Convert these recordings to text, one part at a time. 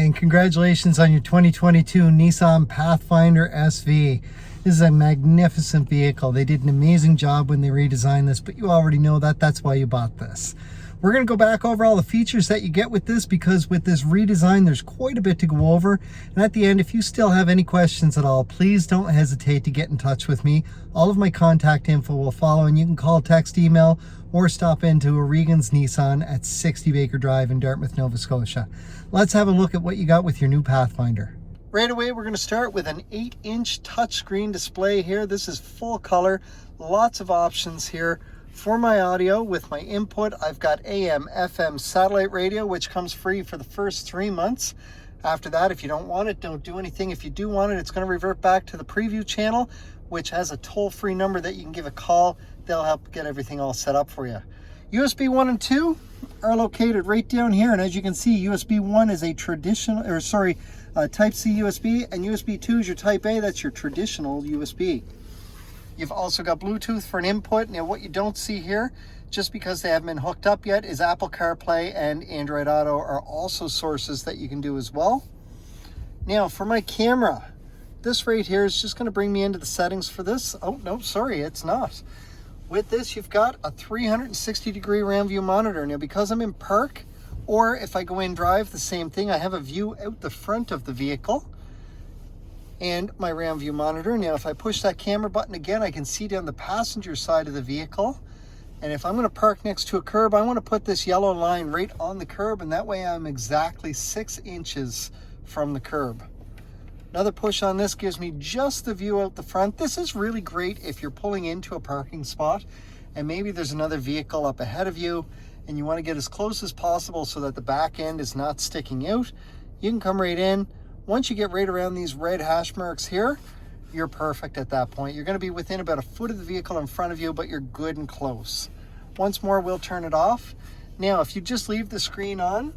and congratulations on your 2022 Nissan Pathfinder SV. This is a magnificent vehicle. They did an amazing job when they redesigned this, but you already know that. That's why you bought this. We're going to go back over all the features that you get with this, because with this redesign, there's quite a bit to go over. And at the end, if you still have any questions at all, please don't hesitate to get in touch with me. All of my contact info will follow, and you can call, text, email, or stop into O'Regan's Nissan at 60 Baker Drive in Dartmouth, Nova Scotia. Let's have a look at what you got with your new Pathfinder. Right away, we're going to start with an 8-inch touchscreen display here. This is full color, lots of options here. For my audio, with my input, I've got AM, FM, satellite radio, which comes free for the first 3 months. After that, if you don't want it, don't do anything. If you do want it, it's going to revert back to the preview channel, which has a toll-free number that you can give a call. They'll help get everything all set up for you. USB 1 and 2 are located right down here, and as you can see, USB 1 is a traditional, Type C USB, and USB 2 is your Type A. That's your traditional USB. You've also got Bluetooth for an input. Now, what you don't see here, just because they haven't been hooked up yet, is Apple CarPlay and Android Auto are also sources that you can do as well. Now, for my camera, this right here is just going to bring me into the settings for this. Oh, no, sorry, it's not. With this, you've got a 360-degree RAM view monitor. Now, because I'm in park, or if I go in drive, the same thing, I have a view out the front of the vehicle and my RAM view monitor. Now, if I push that camera button again, I can see down the passenger side of the vehicle. And if I'm going to park next to a curb, I want to put this yellow line right on the curb, and that way I'm exactly 6 inches from the curb. Another push on this gives me just the view out the front. This is really great if you're pulling into a parking spot and maybe there's another vehicle up ahead of you and you want to get as close as possible so that the back end is not sticking out. You can come right in. Once you get right around these red hash marks here, you're perfect at that point. You're going to be within about a foot of the vehicle in front of you, but you're good and close. Once more, we'll turn it off. Now, if you just leave the screen on,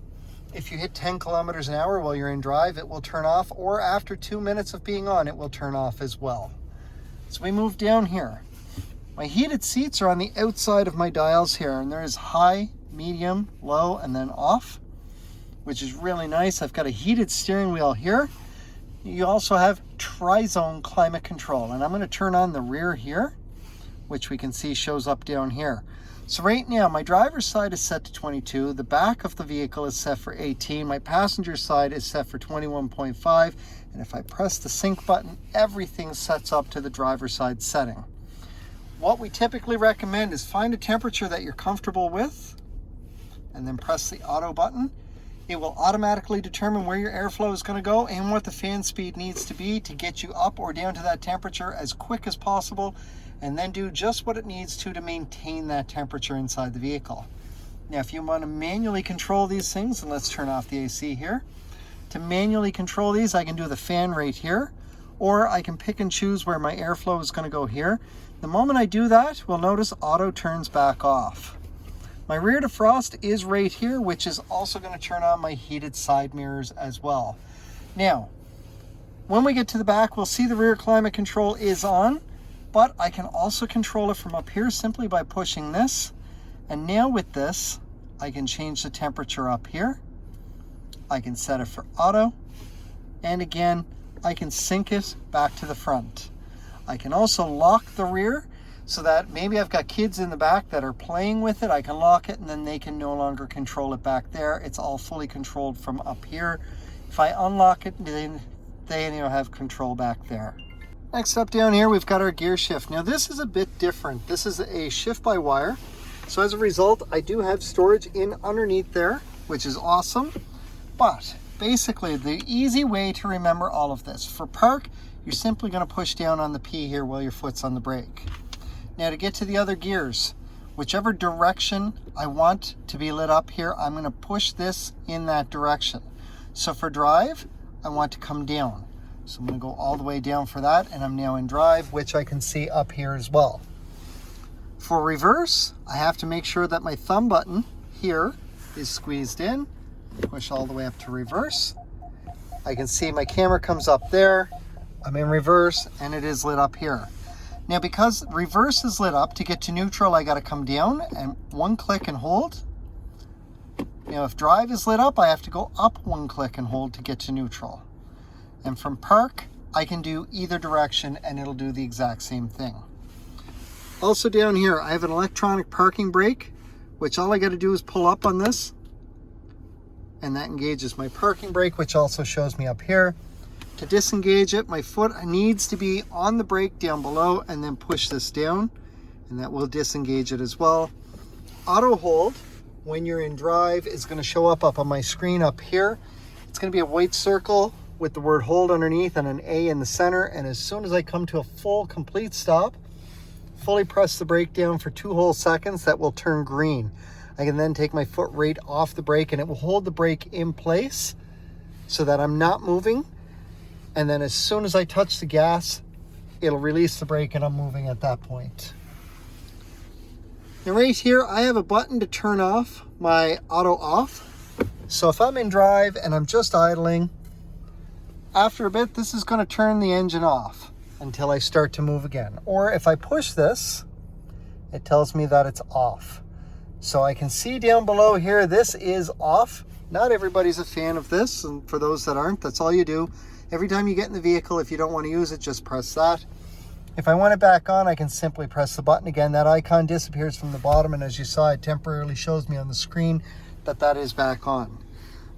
if you hit 10 kilometers an hour while you're in drive, it will turn off, or after 2 minutes of being on, it will turn off as well. So we move down here. My heated seats are on the outside of my dials here, and there is high, medium, low, and then off, which is really nice. I've got a heated steering wheel here. You also have tri-zone climate control, and I'm going to turn on the rear here, which we can see shows up down here. So right now, my driver's side is set to 22. The back of the vehicle is set for 18. My passenger side is set for 21.5. And if I press the sync button, everything sets up to the driver's side setting. What we typically recommend is find a temperature that you're comfortable with, and then press the auto button. It will automatically determine where your airflow is going to go and what the fan speed needs to be to get you up or down to that temperature as quick as possible, and then do just what it needs to maintain that temperature inside the vehicle. Now, if you want to manually control these things, and let's turn off the AC here. To manually control these, I can do the fan right here, or I can pick and choose where my airflow is going to go here. The moment I do that, we'll notice auto turns back off. My rear defrost is right here, which is also going to turn on my heated side mirrors as well. Now, when we get to the back, we'll see the rear climate control is on, but I can also control it from up here simply by pushing this. And now with this, I can change the temperature up here. I can set it for auto. And again, I can sync it back to the front. I can also lock the rear so that maybe I've got kids in the back that are playing with it. I can lock it and then they can no longer control it back there. It's all fully controlled from up here. If I unlock it, then they have control back there. Next up down here, we've got our gear shift. Now this is a bit different. This is a shift by wire. So as a result, I do have storage in underneath there, which is awesome. But basically, the easy way to remember all of this, for park, you're simply going to push down on the P here while your foot's on the brake. Now to get to the other gears, whichever direction I want to be lit up here, I'm going to push this in that direction. So for drive, I want to come down. So I'm going to go all the way down for that, and I'm now in drive, which I can see up here as well. For reverse, I have to make sure that my thumb button here is squeezed in, push all the way up to reverse. I can see my camera comes up there, I'm in reverse, and it is lit up here. Now because reverse is lit up, to get to neutral I got to come down and one click and hold, Now if drive is lit up, I have to go up one click and hold to get to neutral. And from park, I can do either direction and it'll do the exact same thing. Also down here, I have an electronic parking brake, which all I got to do is pull up on this, and that engages my parking brake, which also shows me up here. To disengage it, my foot needs to be on the brake down below and then push this down, and that will disengage it as well. Auto hold, when you're in drive, is going to show up on my screen up here. It's going to be a white circle with the word hold underneath and an A in the center, and as soon as I come to a full complete stop, fully press the brake down for 2 whole seconds, that will turn green. I can then take my foot right off the brake and it will hold the brake in place so that I'm not moving. And then as soon as I touch the gas, it'll release the brake and I'm moving at that point. And right here, I have a button to turn off my auto off. So if I'm in drive and I'm just idling, after a bit, this is going to turn the engine off until I start to move again. Or if I push this, it tells me that it's off. So I can see down below here, this is off. Not everybody's a fan of this, and for those that aren't, that's all you do. Every time you get in the vehicle, if you don't want to use it, just press that. If I want it back on, I can simply press the button again. That icon disappears from the bottom, and as you saw, it temporarily shows me on the screen that that is back on.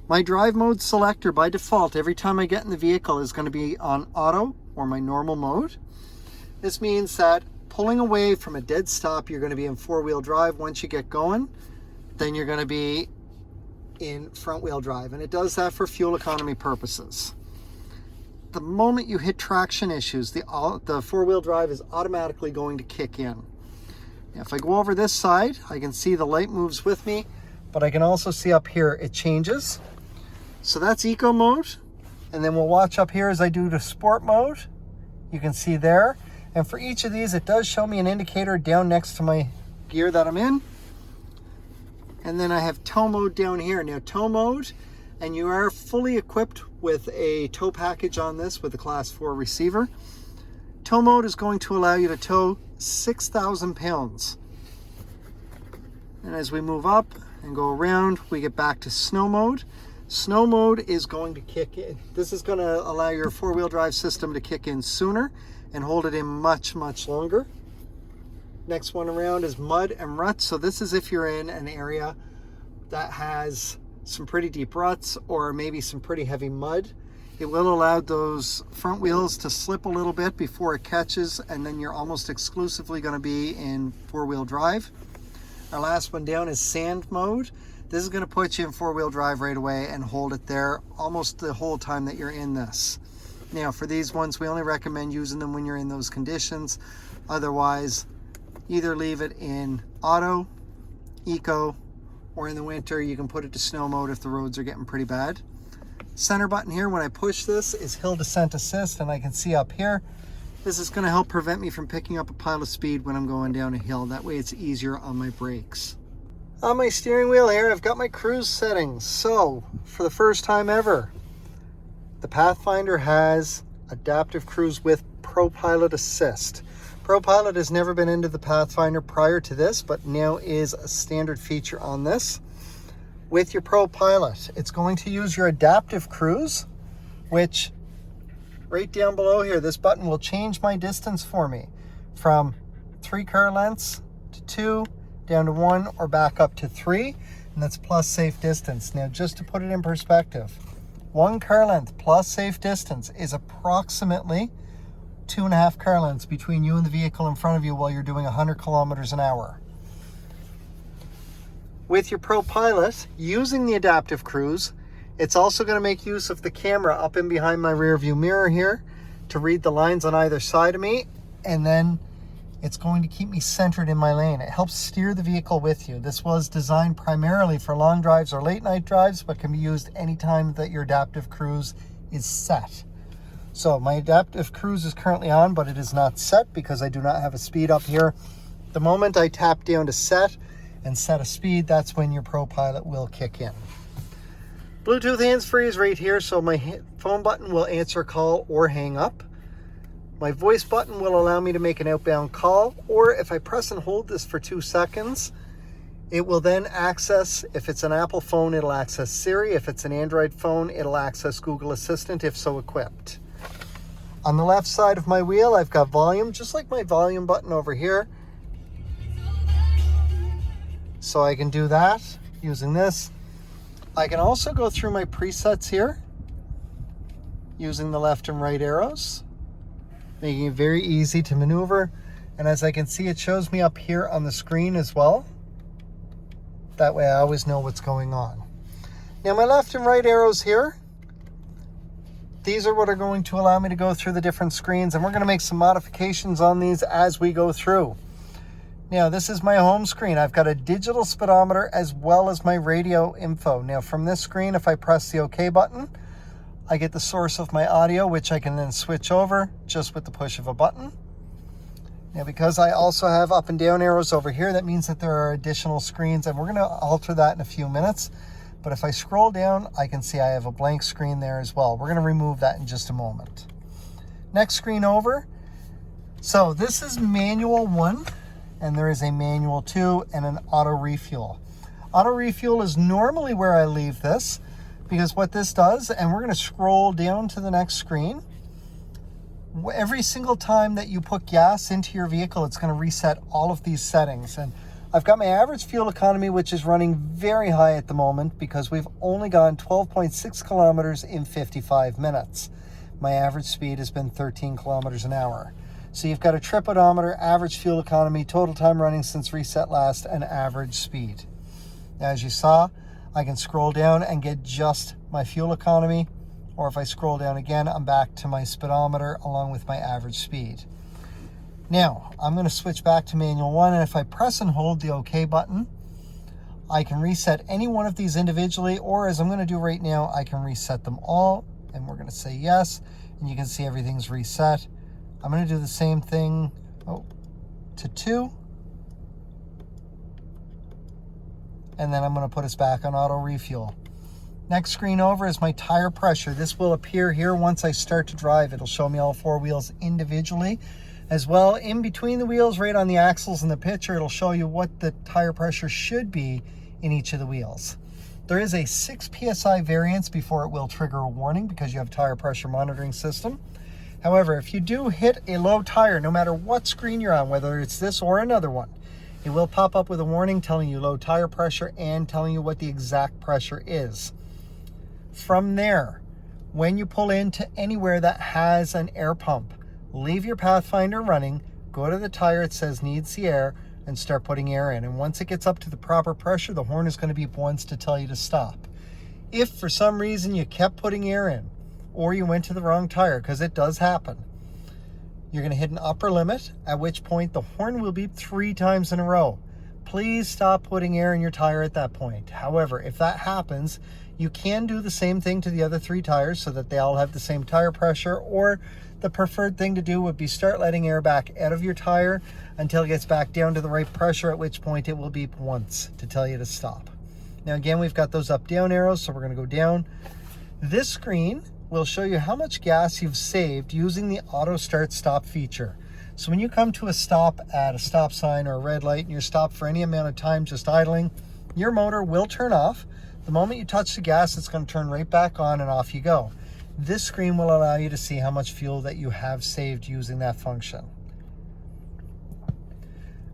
My drive mode selector by default, every time I get in the vehicle, is going to be on auto or my normal mode. This means that pulling away from a dead stop, you're going to be in 4-wheel drive. Once you get going, then you're going to be in front-wheel drive, and it does that for fuel economy purposes. The moment you hit traction issues, the 4-wheel drive is automatically going to kick in. Now, if I go over this side, I can see the light moves with me, but I can also see up here it changes. So that's eco mode, and then we'll watch up here as I do the sport mode. You can see there, and for each of these, it does show me an indicator down next to my gear that I'm in. And then I have tow mode down here. Now tow mode, and you are fully equipped with a tow package on this with a class 4 receiver. Tow mode is going to allow you to tow 6,000 pounds. And as we move up and go around, we get back to snow mode. Snow mode is going to kick in. This is going to allow your 4-wheel drive system to kick in sooner and hold it in much, much longer. Next one around is mud and ruts. So this is if you're in an area that has some pretty deep ruts or maybe some pretty heavy mud. It will allow those front wheels to slip a little bit before it catches, and then you're almost exclusively going to be in 4-wheel drive. Our last one down is sand mode. This is going to put you in 4-wheel drive right away and hold it there almost the whole time that you're in this. Now for these ones, we only recommend using them when you're in those conditions. Otherwise, either leave it in auto, eco, or in the winter you can put it to snow mode if the roads are getting pretty bad. Center button here, when I push this, is hill descent assist, and I can see up here, this is going to help prevent me from picking up a pile of speed when I'm going down a hill. That way it's easier on my brakes. On my steering wheel here, I've got my cruise settings. So, for the first time ever, the Pathfinder has adaptive cruise with ProPilot Assist. ProPilot has never been into the Pathfinder prior to this, but now is a standard feature on this. With your ProPilot, it's going to use your adaptive cruise, which right down below here, this button will change my distance for me from 3 car lengths to 2, down to 1, or back up to 3, and that's plus safe distance. Now, just to put it in perspective, 1 car length plus safe distance is approximately 2.5 car lengths between you and the vehicle in front of you while you're doing 100 kilometers an hour. With your ProPilot, using the adaptive cruise, it's also going to make use of the camera up in behind my rear view mirror here to read the lines on either side of me, and then it's going to keep me centered in my lane. It helps steer the vehicle with you. This was designed primarily for long drives or late night drives, but can be used anytime that your adaptive cruise is set. So my adaptive cruise is currently on, but it is not set because I do not have a speed up here. The moment I tap down to set and set a speed, that's when your ProPilot will kick in. Bluetooth hands-free is right here, so my phone button will answer a call or hang up. My voice button will allow me to make an outbound call, or if I press and hold this for 2 seconds, It will then access, if it's an Apple phone, it'll access Siri. If it's an Android phone, it'll access Google Assistant, if so equipped. On the left side of my wheel, I've got volume, just like my volume button over here. So I can do that using this. I can also go through my presets here using the left and right arrows, making it very easy to maneuver. And as I can see, it shows me up here on the screen as well. That way I always know what's going on. Now my left and right arrows here, these are what are going to allow me to go through the different screens, and we're going to make some modifications on these as we go through. Now this is my home screen. I've got a digital speedometer as well as my radio info. Now from this screen, if I press the OK button, I get the source of my audio, which I can then switch over just with the push of a button. Now, because I also have up and down arrows over here, that means that there are additional screens, and we're going to alter that in a few minutes. But if I scroll down, I can see I have a blank screen there as well. We're going to remove that in just a moment. Next screen over. So this is manual 1, and there is a manual 2 and an auto refuel. Auto refuel is normally where I leave this, because what this does, and we're going to scroll down to the next screen, every single time that you put gas into your vehicle, it's going to reset all of these settings. And I've got my average fuel economy, which is running very high at the moment because we've only gone 12.6 kilometers in 55 minutes. My average speed has been 13 kilometers an hour. So you've got a trip odometer, average fuel economy, total time running since reset last, and average speed. Now, as you saw, I can scroll down and get just my fuel economy. Or if I scroll down again, I'm back to my speedometer along with my average speed. Now, I'm going to switch back to manual 1, and if I press and hold the OK button, I can reset any one of these individually, or as I'm going to do right now, I can reset them all, and we're going to say yes, and you can see everything's reset. I'm going to do the same thing to 2, and then I'm going to put us back on auto refuel. Next screen over is my tire pressure. This will appear here once I start to drive. It'll show me all 4 wheels individually. As well, in between the wheels, right on the axles and the picture, it'll show you what the tire pressure should be in each of the wheels. There is a 6 PSI variance before it will trigger a warning because you have a tire pressure monitoring system. However, if you do hit a low tire, no matter what screen you're on, whether it's this or another one, it will pop up with a warning telling you low tire pressure and telling you what the exact pressure is. From there, when you pull into anywhere that has an air pump, leave your Pathfinder running, go to the tire it says needs the air, and start putting air in. And once it gets up to the proper pressure, the horn is going to beep once to tell you to stop. If for some reason you kept putting air in, or you went to the wrong tire, because it does happen, you're going to hit an upper limit, at which point the horn will beep 3 times in a row. Please stop putting air in your tire at that point. However, if that happens, you can do the same thing to the other 3 tires so that they all have the same tire pressure, or the preferred thing to do would be start letting air back out of your tire until it gets back down to the right pressure, at which point it will beep once to tell you to stop. Now again, we've got those up-down arrows, so we're going to go down. This screen will show you how much gas you've saved using the auto start stop feature. So when you come to a stop at a stop sign or a red light and you're stopped for any amount of time just idling, your motor will turn off. The moment you touch the gas, it's going to turn right back on and off you go. This screen will allow you to see how much fuel that you have saved using that function.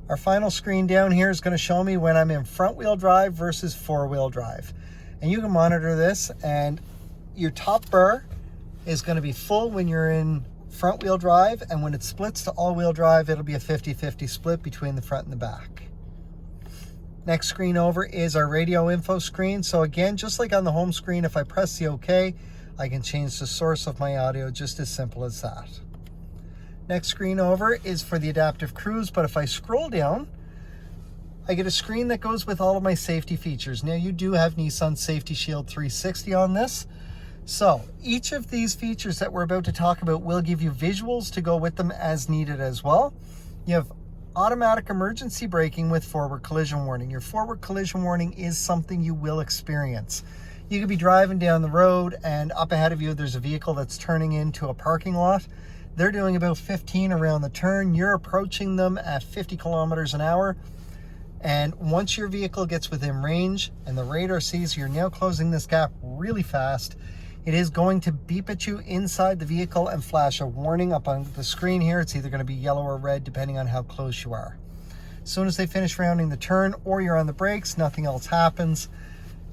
Our final screen down here is going to show me when I'm in front wheel drive versus 4-wheel drive. And you can monitor this, and your top bar is going to be full when you're in front wheel drive, and when it splits to all-wheel drive, it'll be a 50-50 split between the front and the back. Next screen over is our radio info screen. So again, just like on the home screen, if I press the OK, I can change the source of my audio, just as simple as that. Next screen over is for the adaptive cruise, but if I scroll down, I get a screen that goes with all of my safety features. Now you do have Nissan Safety Shield 360 on this. So each of these features that we're about to talk about will give you visuals to go with them as needed as well. You have automatic emergency braking with forward collision warning. Your forward collision warning is something you will experience. You could be driving down the road and up ahead of you there's a vehicle that's turning into a parking lot. They're doing about 15 around the turn. You're approaching them at 50 kilometers an hour. And once your vehicle gets within range and the radar sees you're now closing this gap really fast, it is going to beep at you inside the vehicle and flash a warning up on the screen here. It's either going to be yellow or red depending on how close you are. As soon as they finish rounding the turn or you're on the brakes, nothing else happens,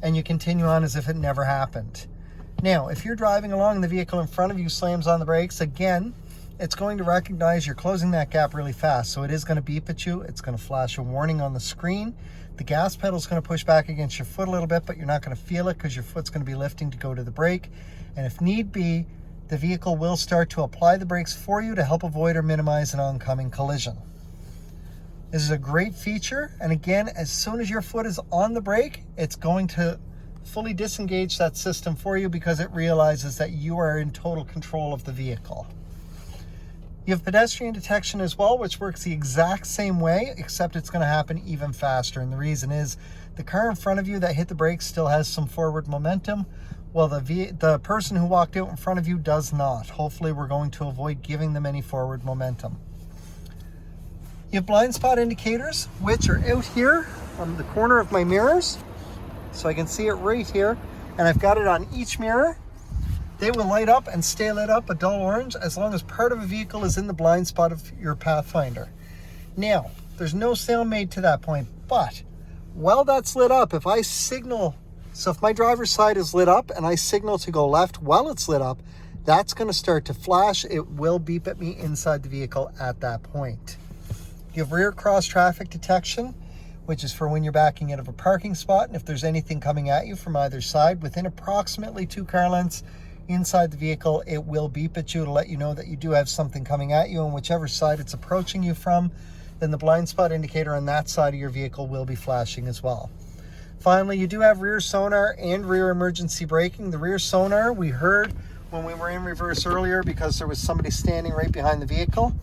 and you continue on as if it never happened. Now, if you're driving along and the vehicle in front of you slams on the brakes, again, it's going to recognize you're closing that gap really fast. So it is going to beep at you. It's going to flash a warning on the screen. The gas pedal is going to push back against your foot a little bit, but you're not going to feel it because your foot's going to be lifting to go to the brake. And if need be, the vehicle will start to apply the brakes for you to help avoid or minimize an oncoming collision. This is a great feature. And again, as soon as your foot is on the brake, it's going to fully disengage that system for you because it realizes that you are in total control of the vehicle. You have pedestrian detection as well, which works the exact same way, except it's going to happen even faster. And the reason is the car in front of you that hit the brakes still has some forward momentum, while the person who walked out in front of you does not. Hopefully, we're going to avoid giving them any forward momentum. You have blind spot indicators, which are out here on the corner of my mirrors. So I can see it right here, and I've got it on each mirror. They will light up and stay lit up a dull orange as long as part of a vehicle is in the blind spot of your Pathfinder. Now, there's no sound made to that point, but while that's lit up, if I signal, so if my driver's side is lit up and I signal to go left while it's lit up, that's going to start to flash. It will beep at me inside the vehicle at that point. You have rear cross traffic detection, which is for when you're backing out of a parking spot, and if there's anything coming at you from either side within approximately 2 car lengths inside the vehicle, it will beep at you to let you know that you do have something coming at you, and whichever side it's approaching you from, then the blind spot indicator on that side of your vehicle will be flashing as well. Finally, you do have rear sonar and rear emergency braking. The rear sonar we heard when we were in reverse earlier because there was somebody standing right behind the vehicle.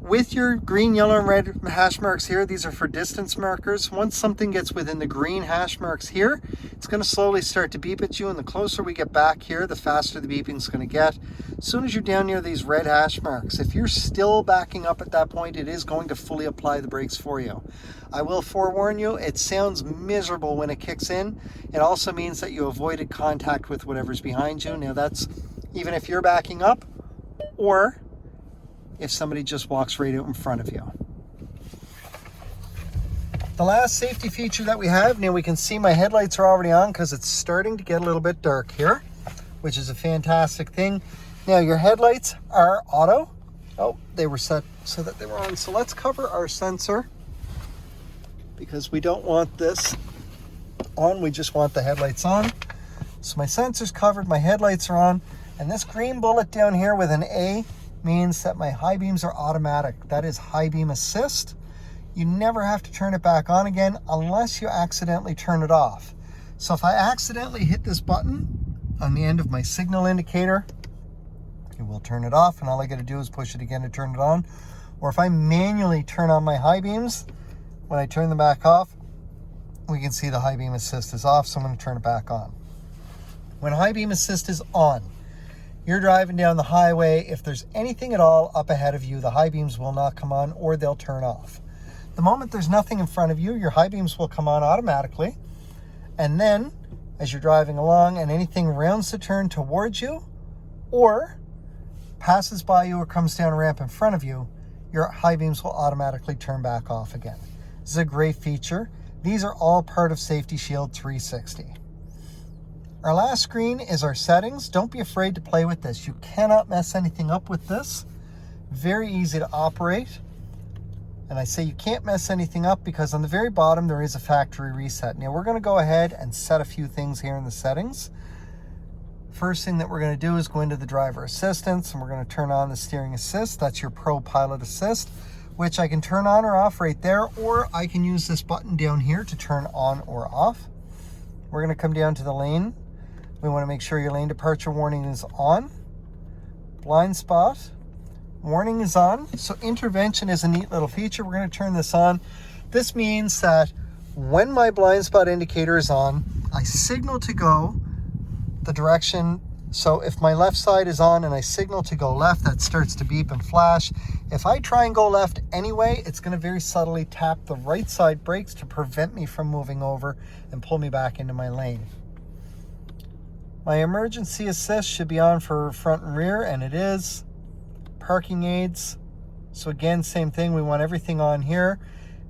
With your green, yellow, and red hash marks here, these are for distance markers. Once something gets within the green hash marks here, it's going to slowly start to beep at you, and the closer we get back here, the faster the beeping is going to get. As soon as you're down near these red hash marks, if you're still backing up at that point, it is going to fully apply the brakes for you. I will forewarn you, it sounds miserable when it kicks in. It also means that you avoided contact with whatever's behind you. Now that's even if you're backing up or if somebody just walks right out in front of you. The last safety feature that we have, now we can see my headlights are already on because it's starting to get a little bit dark here, which is a fantastic thing. Now your headlights are auto. Oh, they were set so that they were on. So let's cover our sensor because we don't want this on, we just want the headlights on. So my sensor's covered, my headlights are on, and this green bullet down here with an A means that my high beams are automatic. That is high beam assist. You never have to turn it back on again unless you accidentally turn it off. So if I accidentally hit this button on the end of my signal indicator, it will turn it off, and all I got to do is push it again to turn it on. Or if I manually turn on my high beams, when I turn them back off, we can see the high beam assist is off, so I'm going to turn it back on. When high beam assist is on, you're driving down the highway. If there's anything at all up ahead of you, the high beams will not come on or they'll turn off. The moment there's nothing in front of you, your high beams will come on automatically. And then as you're driving along and anything rounds the turn towards you or passes by you or comes down a ramp in front of you, your high beams will automatically turn back off again. This is a great feature. These are all part of Safety Shield 360. Our last screen is our settings. Don't be afraid to play with this. You cannot mess anything up with this. Very easy to operate. And I say you can't mess anything up because on the very bottom there is a factory reset. Now we're going to go ahead and set a few things here in the settings. First thing that we're going to do is go into the driver assistance, and we're going to turn on the steering assist. That's your Pro Pilot Assist, which I can turn on or off right there, or I can use this button down here to turn on or off. We're going to come down to the lane. We want to make sure your lane departure warning is on. Blind spot warning is on. So intervention is a neat little feature. We're going to turn this on. This means that when my blind spot indicator is on, I signal to go the direction. So if my left side is on and I signal to go left, that starts to beep and flash. If I try and go left anyway, it's going to very subtly tap the right side brakes to prevent me from moving over and pull me back into my lane. My emergency assist should be on for front and rear, and it is. Parking aids. So again, same thing. We want everything on here.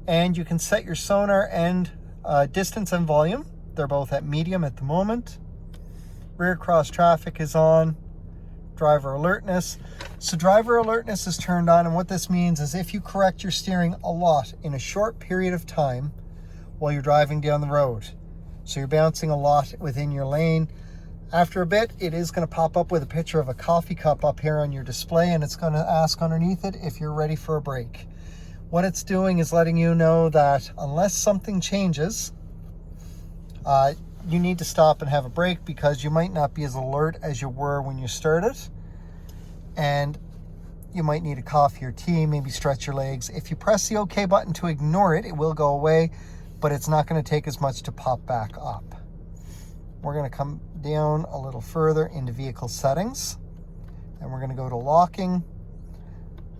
And you can set your sonar and distance and volume. They're both at medium at the moment. Rear cross traffic is on. Driver alertness. So driver alertness is turned on, and what this means is if you correct your steering a lot in a short period of time while you're driving down the road, so you're bouncing a lot within your lane, after a bit it is going to pop up with a picture of a coffee cup up here on your display, and it's going to ask underneath it if you're ready for a break. What it's doing is letting you know that unless something changes, you need to stop and have a break, because you might not be as alert as you were when you started, and you might need a coffee or tea, maybe stretch your legs. If you press the OK button to ignore it, it will go away, but it's not going to take as much to pop back up. We're going to come down a little further into vehicle settings, and we're going to go to locking.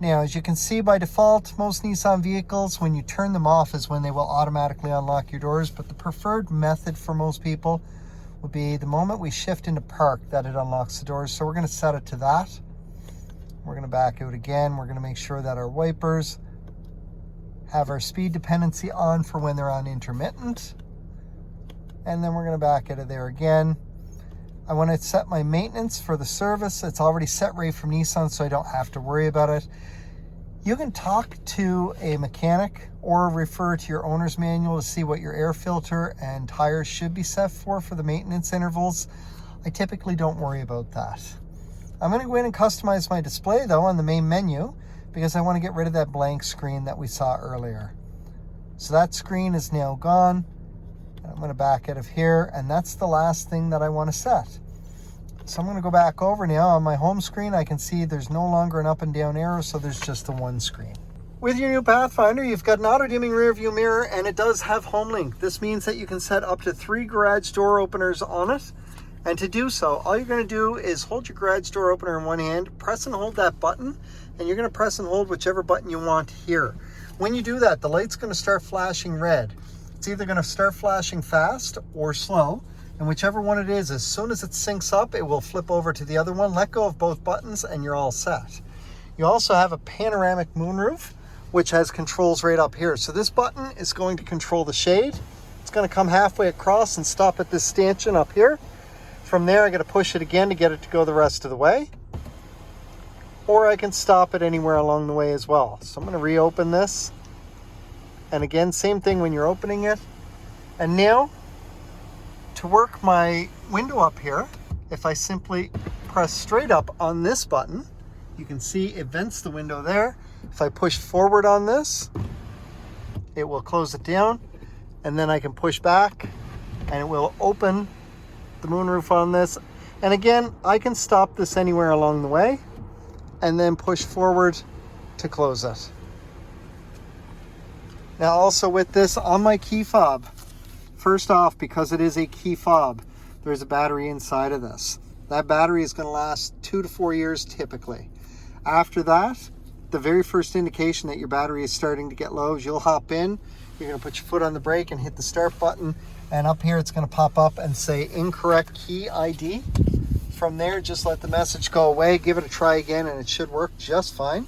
Now, as you can see, by default, most Nissan vehicles, when you turn them off is when they will automatically unlock your doors, but the preferred method for most people would be the moment we shift into park that it unlocks the doors. So we're going to set it to that. We're going to back out again. We're going to make sure that our wipers have our speed dependency on for when they're on intermittent. And then we're going to back out of there again. I want to set my maintenance for the service. It's already set right from Nissan, so I don't have to worry about it. You can talk to a mechanic or refer to your owner's manual to see what your air filter and tires should be set for the maintenance intervals. I typically don't worry about that. I'm going to go in and customize my display though on the main menu, because I want to get rid of that blank screen that we saw earlier. So that screen is now gone. I'm going to back out of here, and that's the last thing that I want to set. So I'm going to go back over now. On my home screen, I can see there's no longer an up and down arrow, so there's just the one screen. With your new Pathfinder, you've got an auto-dimming rear view mirror, and it does have Homelink. This means that you can set up to 3 garage door openers on it. And to do so, all you're going to do is hold your garage door opener in one hand, press and hold that button, and you're going to press and hold whichever button you want here. When you do that, the light's going to start flashing red. It's either going to start flashing fast or slow, and whichever one it is, as soon as it syncs up, it will flip over to the other one. Let go of both buttons and you're all set. You also have a panoramic moonroof, which has controls right up here. So this button is going to control the shade. It's going to come halfway across and stop at this stanchion up here. From there, I got to push it again to get it to go the rest of the way. Or I can stop it anywhere along the way as well. So I'm going to reopen this. And again, same thing when you're opening it. And now, to work my window up here, if I simply press straight up on this button, you can see it vents the window there. If I push forward on this, it will close it down. And then I can push back and it will open the moonroof on this. And again, I can stop this anywhere along the way and then push forward to close it. Now also with this, on my key fob, first off, because it is a key fob, there's a battery inside of this. That battery is going to last 2 to 4 years typically. After that, the very first indication that your battery is starting to get low is you'll hop in, you're going to put your foot on the brake and hit the start button, and up here it's going to pop up and say incorrect key ID. From there, just let the message go away, give it a try again, and it should work just fine.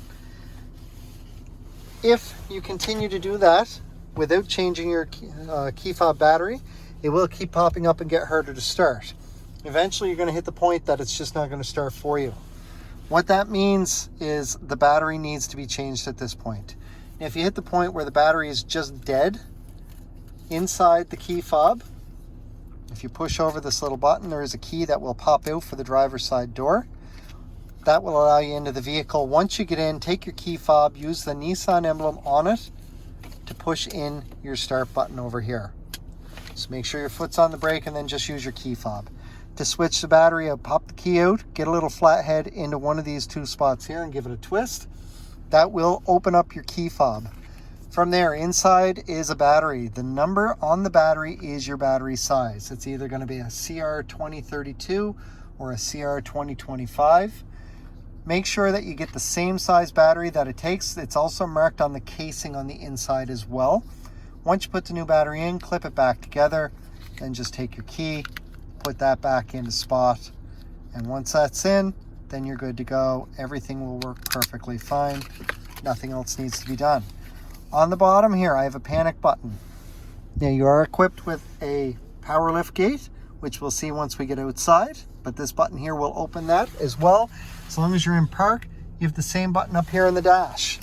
If you continue to do that without changing your key fob battery, it will keep popping up and get harder to start. Eventually, you're going to hit the point that it's just not going to start for you. What that means is the battery needs to be changed at this point. Now, if you hit the point where the battery is just dead inside the key fob, if you push over this little button, there is a key that will pop out for the driver's side door. That will allow you into the vehicle. Once you get in, take your key fob, use the Nissan emblem on it to push in your start button over here. So make sure your foot's on the brake and then just use your key fob. To switch the battery, I'll pop the key out, get a little flathead into one of these 2 spots here and give it a twist. That will open up your key fob. From there, inside is a battery. The number on the battery is your battery size. It's either going to be a CR2032 or a CR2025. Make sure that you get the same size battery that it takes. It's also marked on the casing on the inside as well. Once you put the new battery in, clip it back together, then just take your key, put that back into spot. And once that's in, then you're good to go. Everything will work perfectly fine. Nothing else needs to be done. On the bottom here, I have a panic button. Now you are equipped with a power lift gate, which we'll see once we get outside, but this button here will open that as well. As long as you're in park, you have the same button up here in the dash.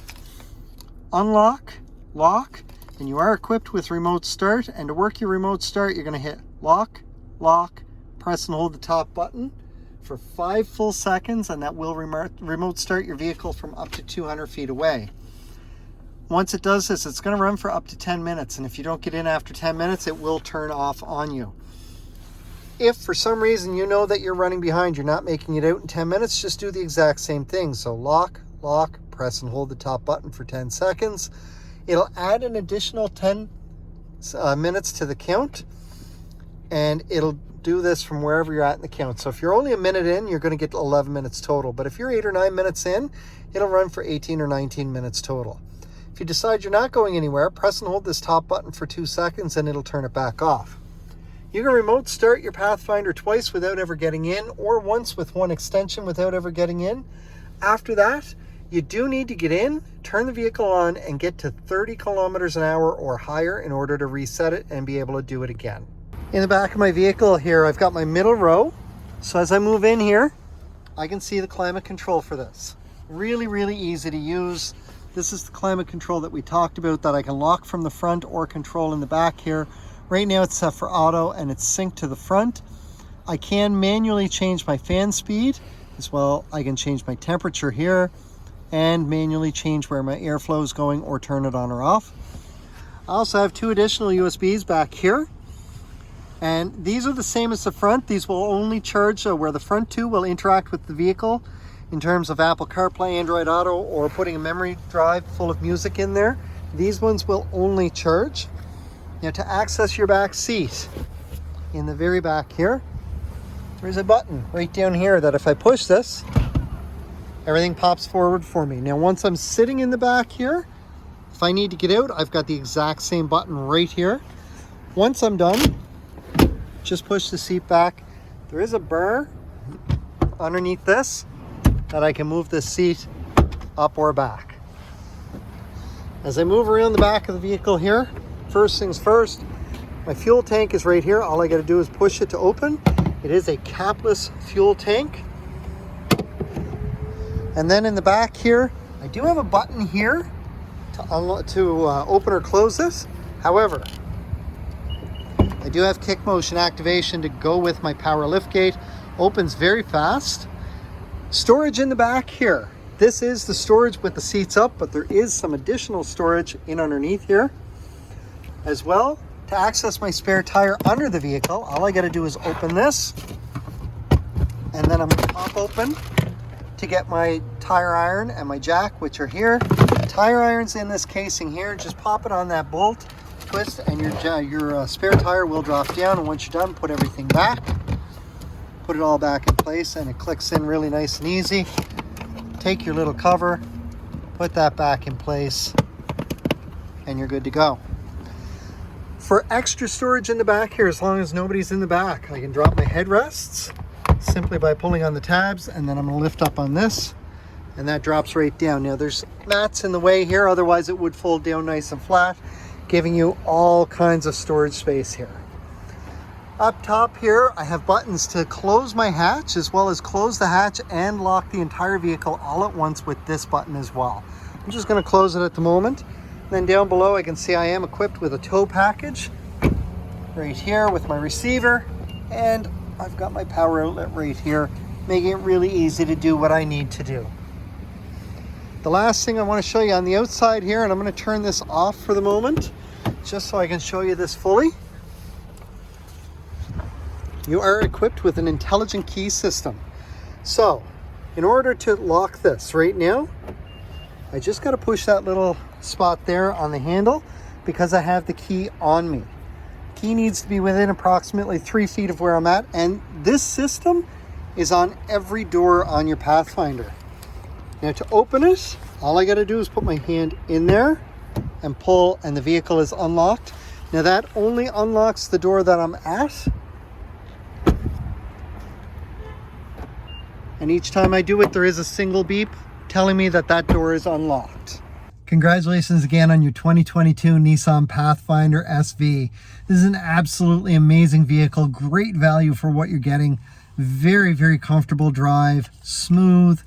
Unlock, lock, and you are equipped with remote start. And to work your remote start, you're gonna hit lock, lock, press and hold the top button for 5 full seconds, and that will remote start your vehicle from up to 200 feet away. Once it does this, it's going to run for up to 10 minutes, and if you don't get in after 10 minutes, it will turn off on you. If for some reason you know that you're running behind, you're not making it out in 10 minutes, just do the exact same thing. So lock, lock, press and hold the top button for 10 seconds. It'll add an additional 10 minutes to the count, and it'll do this from wherever you're at in the count. So if you're only a minute in, you're going to get 11 minutes total. But if you're 8 or 9 minutes in, it'll run for 18 or 19 minutes total. If you decide you're not going anywhere, press and hold this top button for 2 seconds and it'll turn it back off. You can remote start your Pathfinder twice without ever getting in, or once with one extension without ever getting in. After that, you do need to get in, turn the vehicle on, and get to 30 kilometers an hour or higher in order to reset it and be able to do it again. In the back of my vehicle here, I've got my middle row. So as I move in here, I can see the climate control for this. Really, really easy to use. This is the climate control that we talked about that I can lock from the front or control in the back here. Right now it's set for auto and it's synced to the front. I can manually change my fan speed as well. I can change my temperature here and manually change where my airflow is going or turn it on or off. I also have 2 additional USBs back here. And these are the same as the front. These will only charge where the front 2 will interact with the vehicle in terms of Apple CarPlay, Android Auto, or putting a memory drive full of music in there. These ones will only charge. Now to access your back seat, in the very back here, there's a button right down here that if I push this, everything pops forward for me. Now once I'm sitting in the back here, if I need to get out, I've got the exact same button right here. Once I'm done, just push the seat back. There is a bar underneath this that I can move this seat up or back. As I move around the back of the vehicle here, first things first, my fuel tank is right here. All I got to do is push it to open. It is a capless fuel tank. And then in the back here, I do have a button here to open or close this. However, I do have kick motion activation to go with my power lift gate. Opens very fast. Storage in the back here. This is the storage with the seats up, but there is some additional storage in underneath here as well. To access my spare tire under the vehicle, all I got to do is open this, and then I'm going to pop open to get my tire iron and my jack, which are here. Tire iron's in this casing here. Just pop it on that bolt, twist, and your spare tire will drop down. And once you're done, put everything back. Put it all back in place, and it clicks in really nice and easy. Take your little cover, put that back in place, and you're good to go. For extra storage in the back here, as long as nobody's in the back, I can drop my headrests simply by pulling on the tabs, and then I'm going to lift up on this, and that drops right down. Now there's mats in the way here, otherwise it would fold down nice and flat, giving you all kinds of storage space here. Up top here, I have buttons to close my hatch, as well as close the hatch and lock the entire vehicle all at once with this button as well. I'm just going to close it at the moment. Then down below, I can see I am equipped with a tow package right here with my receiver, and I've got my power outlet right here, making it really easy to do what I need to do. The last thing I want to show you on the outside here, and I'm going to turn this off for the moment, just so I can show you this fully. You are equipped with an intelligent key system. So, in order to lock this right now, I just got to push that little spot there on the handle because I have the key on me. Key needs to be within approximately 3 feet of where I'm at, and this system is on every door on your Pathfinder. Now to open it, all I got to do is put my hand in there and pull, and the vehicle is unlocked. Now that only unlocks the door that I'm at. And each time I do it, there is a single beep telling me that that door is unlocked. Congratulations again on your 2022 Nissan Pathfinder SV. This is an absolutely amazing vehicle, great value for what you're getting. Very, very comfortable drive, smooth,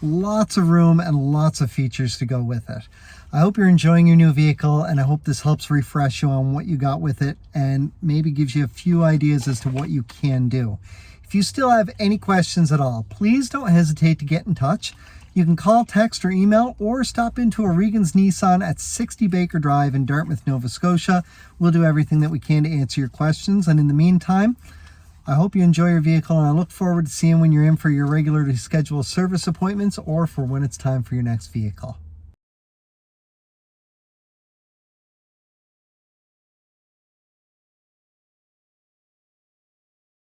lots of room and lots of features to go with it. I hope you're enjoying your new vehicle, and I hope this helps refresh you on what you got with it and maybe gives you a few ideas as to what you can do. If you still have any questions at all, please don't hesitate to get in touch. You can call, text, or email, or stop into O'Regan's Nissan at 60 Baker Drive in Dartmouth, Nova Scotia. We'll do everything that we can to answer your questions. And in the meantime, I hope you enjoy your vehicle, and I look forward to seeing when you're in for your regularly scheduled service appointments or for when it's time for your next vehicle.